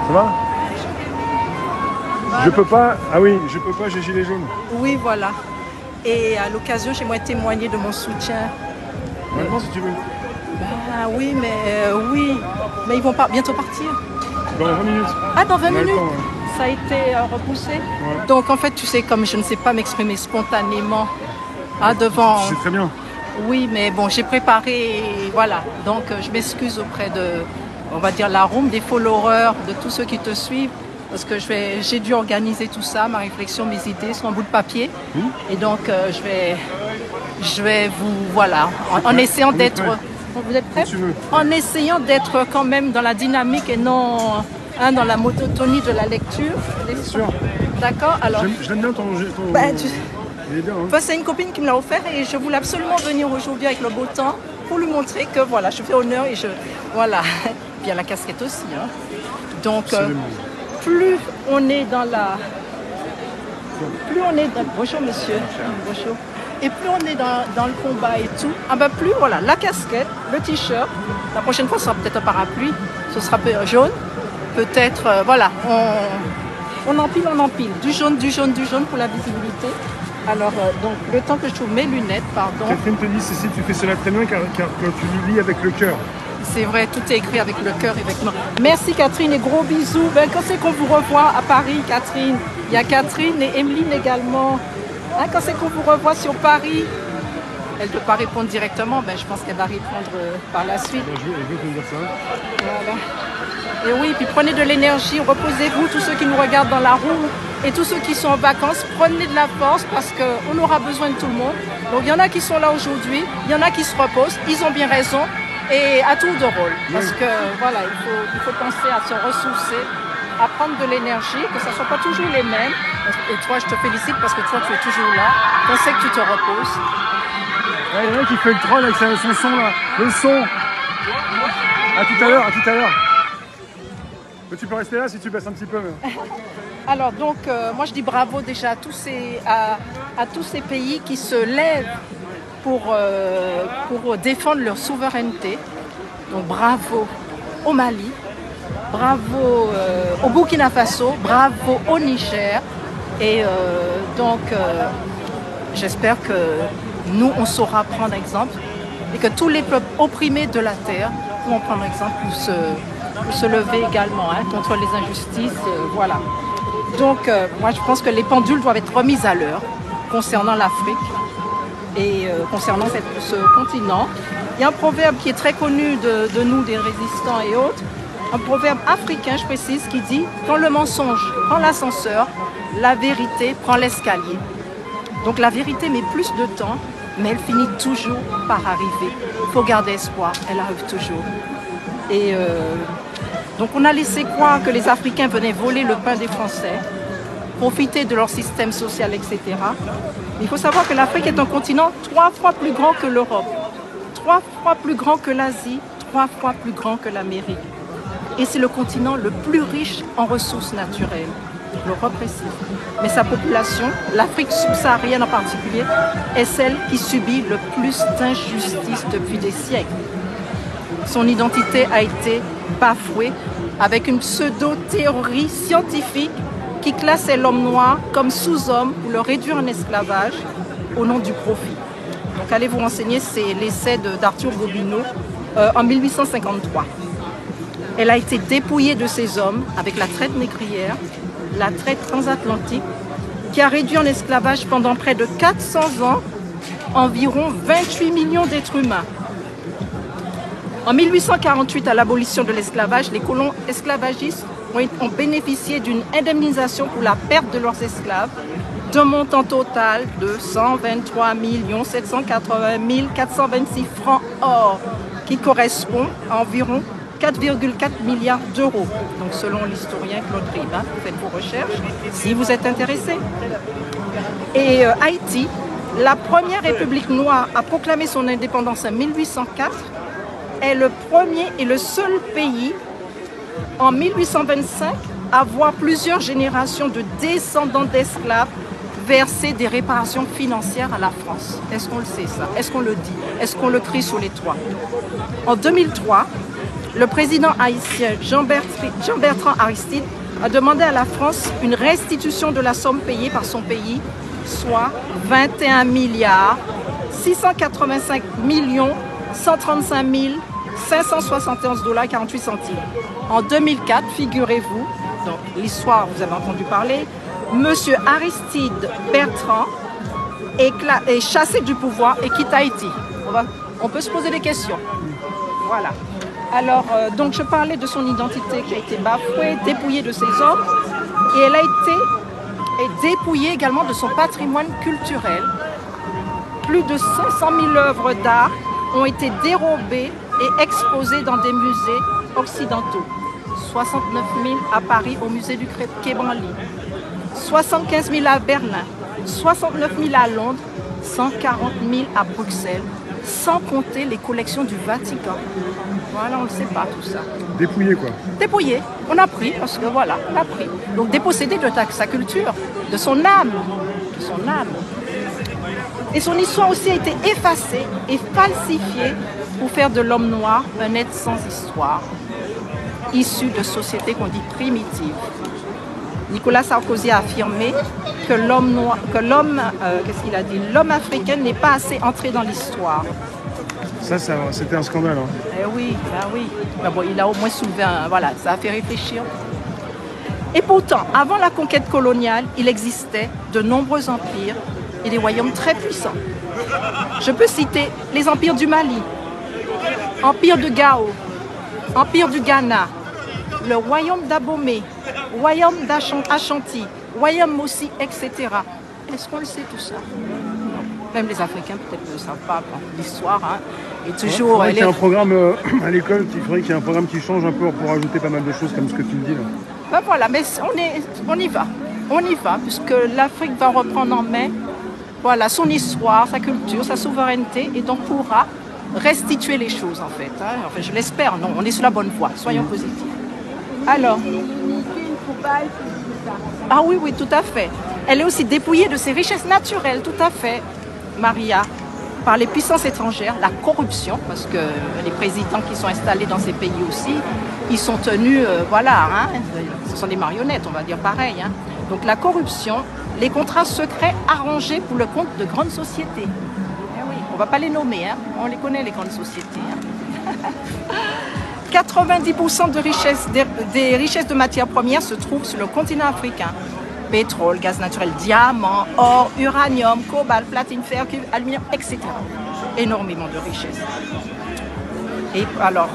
Ça va? Je peux pas. Ah oui, je peux pas, j'ai gilet jaune. Oui, voilà. Et à l'occasion, j'aimerais témoigner de mon soutien. Maintenant, si tu veux. Bah oui, mais ils vont bientôt partir. Dans 20 minutes. Ah, dans 20 On a le minutes temps, ouais. Ça a été repoussé. Ouais. Donc en fait, tu sais, comme je ne sais pas m'exprimer spontanément devant... C'est très bien. Oui, mais bon, j'ai préparé, voilà. Donc je m'excuse auprès de, on va dire, la room, des followers, de tous ceux qui te suivent. Parce que j'ai dû organiser tout ça, ma réflexion, mes idées sur un bout de papier. Et donc je vais vous, voilà, en essayant d'être... Vous êtes prêts? En essayant d'être quand même dans la dynamique et non dans la monotonie de la lecture. Bien sûr. D'accord. Alors. J'aime bien ton. Il est bien, hein. Enfin, c'est une copine qui me l'a offert et je voulais absolument venir aujourd'hui avec le beau temps pour lui montrer que voilà, je fais honneur et je voilà. Puis il y a la casquette aussi. Hein. Donc plus on est dans la. Plus on est dans. Bonjour monsieur. Bonjour. Et plus on est dans le combat et tout, plus voilà, la casquette, le t-shirt, la prochaine fois ce sera peut-être un parapluie, ce sera jaune, peut-être, voilà, on empile, du jaune pour la visibilité. Alors, donc, le temps que je trouve mes lunettes, pardon. Catherine te dit, Cécile, tu fais cela très bien car tu lis avec le cœur. C'est vrai, tout est écrit avec le cœur et avec moi. Merci Catherine et gros bisous. Ben, quand c'est qu'on vous revoit à Paris, Catherine? Il y a Catherine et Emeline également. Hein, quand c'est qu'on vous revoit sur Paris? Elle ne peut pas répondre directement, je pense qu'elle va répondre par la suite. Je vais te dire ça. Voilà. Et oui, puis prenez de l'énergie, reposez-vous, tous ceux qui nous regardent dans la roue et tous ceux qui sont en vacances, prenez de la force parce qu'on aura besoin de tout le monde. Donc il y en a qui sont là aujourd'hui, il y en a qui se reposent, ils ont bien raison et à tour de rôle. Parce que voilà, il faut penser à se ressourcer, à prendre de l'énergie, que ce ne soit pas toujours les mêmes. Et toi, je te félicite parce que toi, tu es toujours là. On sait que tu te reposes. Il y en a qui fait le troll avec son son là. Le son. À tout à l'heure. Mais tu peux rester là si tu baisses un petit peu. Alors donc, moi je dis bravo déjà à tous ces pays qui se lèvent pour défendre leur souveraineté. Donc bravo au Mali, bravo au Burkina Faso, bravo au Niger. Et j'espère que nous, on saura prendre exemple et que tous les peuples opprimés de la terre pourront prendre exemple pour se lever également contre les injustices. Voilà. Donc, moi, je pense que les pendules doivent être remises à l'heure concernant l'Afrique et concernant ce continent. Il y a un proverbe qui est très connu de nous, des résistants et autres, un proverbe africain, je précise, qui dit « Quand le mensonge prend l'ascenseur, la vérité prend l'escalier ». Donc la vérité met plus de temps, mais elle finit toujours par arriver. Il faut garder espoir, elle arrive toujours. Et donc on a laissé croire que les Africains venaient voler le pain des Français, profiter de leur système social, etc. Mais il faut savoir que l'Afrique est un continent 3 fois plus grand que l'Europe, 3 fois plus grand que l'Asie, 3 fois plus grand que l'Amérique. Et c'est le continent le plus riche en ressources naturelles. L'Europe précise. Mais sa population, l'Afrique subsaharienne en particulier, est celle qui subit le plus d'injustices depuis des siècles. Son identité a été bafouée avec une pseudo-théorie scientifique qui classait l'homme noir comme sous-homme pour le réduire en esclavage au nom du profit. Donc allez vous renseigner, c'est l'essai d'Arthur Gobineau en 1853. Elle a été dépouillée de ses hommes avec la traite négrière, la traite transatlantique, qui a réduit en esclavage pendant près de 400 ans environ 28 millions d'êtres humains. En 1848, à l'abolition de l'esclavage, les colons esclavagistes ont bénéficié d'une indemnisation pour la perte de leurs esclaves d'un montant total de 123 780 426 francs or, qui correspond à environ 4,4 milliards d'euros. Donc selon l'historien Claude Ribin, faites vos recherches si vous êtes intéressé. Et Haïti, la première république noire à proclamer son indépendance en 1804, est le premier et le seul pays en 1825 à voir plusieurs générations de descendants d'esclaves verser des réparations financières à la France. Est-ce qu'on le sait ça? Est-ce qu'on le dit? Est-ce qu'on le crie sous les toits? En 2003, le président haïtien Jean-Bertrand Aristide a demandé à la France une restitution de la somme payée par son pays, soit 21 milliards 685 millions 135 571 $ 48 centimes. En 2004, figurez-vous, donc l'histoire, vous avez entendu parler, Monsieur Aristide Bertrand est chassé du pouvoir et quitte Haïti. On peut se poser des questions. Voilà. Alors, donc je parlais de son identité qui a été bafouée, dépouillée de ses hommes, et elle a été dépouillée également de son patrimoine culturel. Plus de 500 000 œuvres d'art ont été dérobées et exposées dans des musées occidentaux. 69 000 à Paris au musée du Quai Branly, 75 000 à Berlin, 69 000 à Londres, 140 000 à Bruxelles, sans compter les collections du Vatican. Voilà, on ne sait pas tout ça. Dépouillé quoi. Dépouillé, on a pris, parce que voilà, on a pris. Donc dépossédé de sa culture, de son âme, de son âme. Et son histoire aussi a été effacée et falsifiée pour faire de l'homme noir un être sans histoire, issu de sociétés qu'on dit primitives. Nicolas Sarkozy a affirmé que qu'est-ce qu'il a dit, l'homme africain n'est pas assez entré dans l'histoire. Ça c'était un scandale. Hein. Eh oui, ben oui. Ben bon, il a au moins soulevé voilà, ça a fait réfléchir. Et pourtant, avant la conquête coloniale, il existait de nombreux empires et des royaumes très puissants. Je peux citer les empires du Mali, empire de Gao, empire du Ghana, le royaume d'Abomey, royaume d'Ashanti, royaume Mossi, etc. Est-ce qu'on le sait tout ça? Même les Africains peut-être ne le savent pas. L'histoire, hein, est toujours... Il y a un programme à l'école, il faudrait qu'il y ait un programme qui change un peu pour ajouter pas mal de choses comme ce que tu me dis là. Ben voilà, mais on y va, puisque l'Afrique va reprendre en main voilà, son histoire, sa culture, sa souveraineté, et donc pourra restituer les choses en fait. Hein. Enfin, je l'espère, non, on est sur la bonne voie, soyons positifs. Alors, ah oui, oui, tout à fait. Elle est aussi dépouillée de ses richesses naturelles, tout à fait, Maria, par les puissances étrangères, la corruption, parce que les présidents qui sont installés dans ces pays aussi, ils sont tenus, voilà, hein, ce sont des marionnettes, on va dire pareil. Hein. Donc la corruption, les contrats secrets arrangés pour le compte de grandes sociétés. Eh oui, on ne va pas les nommer, hein, on les connaît les grandes sociétés. Hein. 90% des richesses de matières premières se trouvent sur le continent africain. Pétrole, gaz naturel, diamants, or, uranium, cobalt, platine, fer, cuivre, aluminium, etc. Énormément de richesses. Et alors,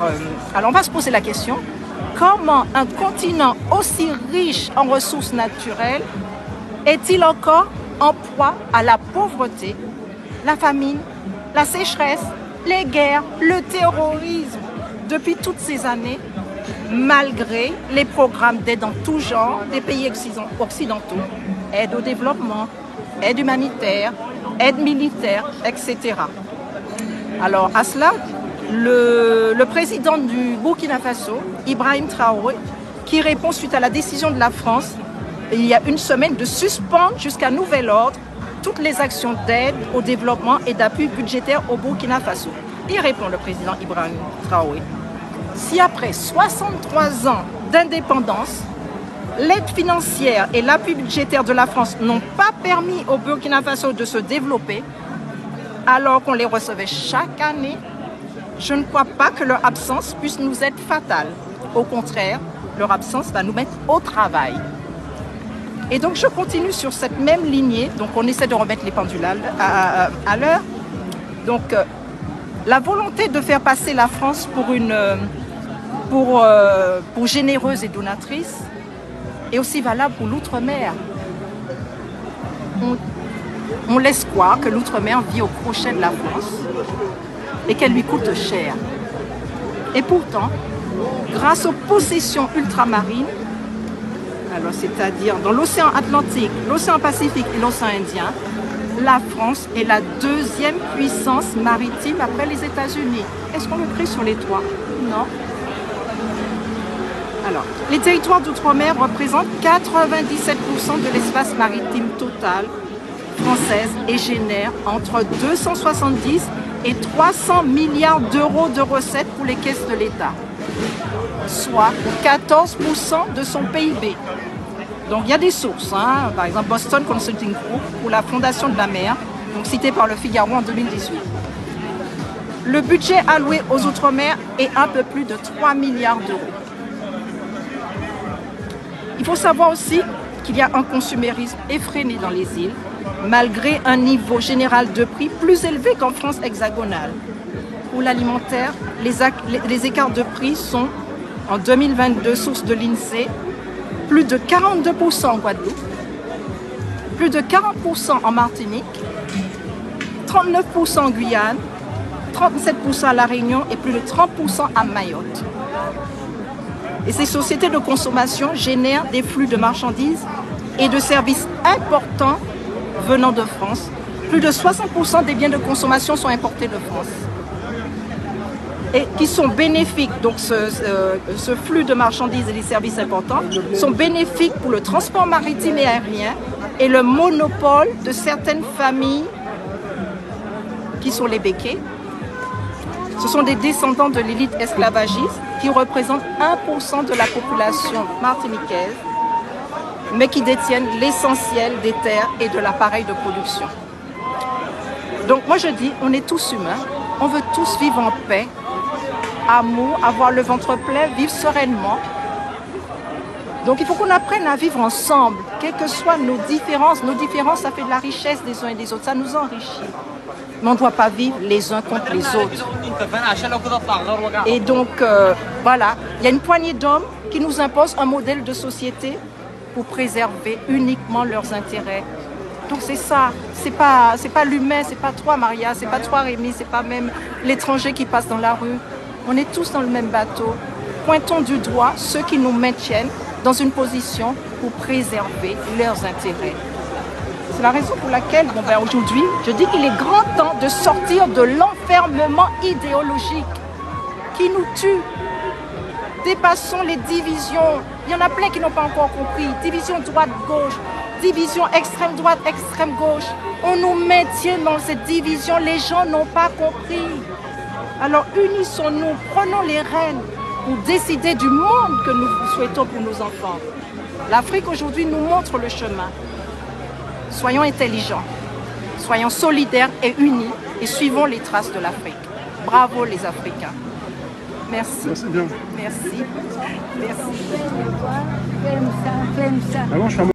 on va se poser la question, comment un continent aussi riche en ressources naturelles est-il encore en proie à la pauvreté, la famine, la sécheresse, les guerres, le terrorisme depuis toutes ces années, malgré les programmes d'aide en tout genre des pays occidentaux, aide au développement, aide humanitaire, aide militaire, etc. Alors à cela, le président du Burkina Faso, Ibrahim Traoré, qui répond suite à la décision de la France, il y a une semaine, de suspendre jusqu'à nouvel ordre toutes les actions d'aide au développement et d'appui budgétaire au Burkina Faso. Il répond, le président Ibrahim Traoré, si après 63 ans d'indépendance, l'aide financière et l'appui budgétaire de la France n'ont pas permis au Burkina Faso de se développer, alors qu'on les recevait chaque année, je ne crois pas que leur absence puisse nous être fatale. Au contraire, leur absence va nous mettre au travail. Et donc je continue sur cette même lignée, donc on essaie de remettre les pendules à l'heure. Donc la volonté de faire passer la France pour généreuse et donatrice est aussi valable pour l'outre-mer. On laisse croire que l'outre-mer vit au crochet de la France et qu'elle lui coûte cher. Et pourtant, grâce aux possessions ultramarines, alors c'est-à-dire dans l'océan Atlantique, l'océan Pacifique et l'océan Indien, la France est la deuxième puissance maritime après les États-Unis. Est-ce qu'on le crée sur les toits? Non. Alors, les territoires d'outre-mer représentent 97% de l'espace maritime total française et génèrent entre 270 et 300 milliards d'euros de recettes pour les caisses de l'État. soit 14% de son PIB. Donc il y a des sources, hein. Par exemple Boston Consulting Group ou la Fondation de la mer, donc citée par le Figaro en 2018. Le budget alloué aux Outre-mer est un peu plus de 3 milliards d'euros. Il faut savoir aussi qu'il y a un consumérisme effréné dans les îles, malgré un niveau général de prix plus élevé qu'en France hexagonale. Pour l'alimentaire, les écarts de prix sont, en 2022, source de l'INSEE, plus de 42% en Guadeloupe, plus de 40% en Martinique, 39% en Guyane, 37% à La Réunion et plus de 30% à Mayotte. Et ces sociétés de consommation génèrent des flux de marchandises et de services importants venant de France. Plus de 60% des biens de consommation sont importés de France et qui sont bénéfiques. Donc ce flux de marchandises et des services importants sont bénéfiques pour le transport maritime et aérien et le monopole de certaines familles qui sont les béquets. Ce sont des descendants de l'élite esclavagiste qui représentent 1% de la population martiniquaise, mais qui détiennent l'essentiel des terres et de l'appareil de production. Donc moi je dis, on est tous humains, on veut tous vivre en paix, amour, avoir le ventre plein, vivre sereinement. Donc il faut qu'on apprenne à vivre ensemble, quelles que soient nos différences. Nos différences, ça fait de la richesse des uns et des autres, ça nous enrichit. Mais on ne doit pas vivre les uns contre les autres. Et donc, voilà, il y a une poignée d'hommes qui nous imposent un modèle de société pour préserver uniquement leurs intérêts. Donc c'est ça, c'est pas l'humain, c'est pas toi Maria, c'est pas toi Rémi, c'est pas même l'étranger qui passe dans la rue. On est tous dans le même bateau. Pointons du doigt ceux qui nous maintiennent dans une position pour préserver leurs intérêts. C'est la raison pour laquelle, aujourd'hui, je dis qu'il est grand temps de sortir de l'enfermement idéologique qui nous tue. Dépassons les divisions. Il y en a plein qui n'ont pas encore compris. Division droite-gauche, division extrême-droite, extrême-gauche. On nous maintient dans cette division. Les gens n'ont pas compris. Alors unissons-nous, prenons les rênes pour décider du monde que nous souhaitons pour nos enfants. L'Afrique aujourd'hui nous montre le chemin. Soyons intelligents, soyons solidaires et unis et suivons les traces de l'Afrique. Bravo les Africains. Merci. Merci bien. Merci. Merci. Ah bon, je suis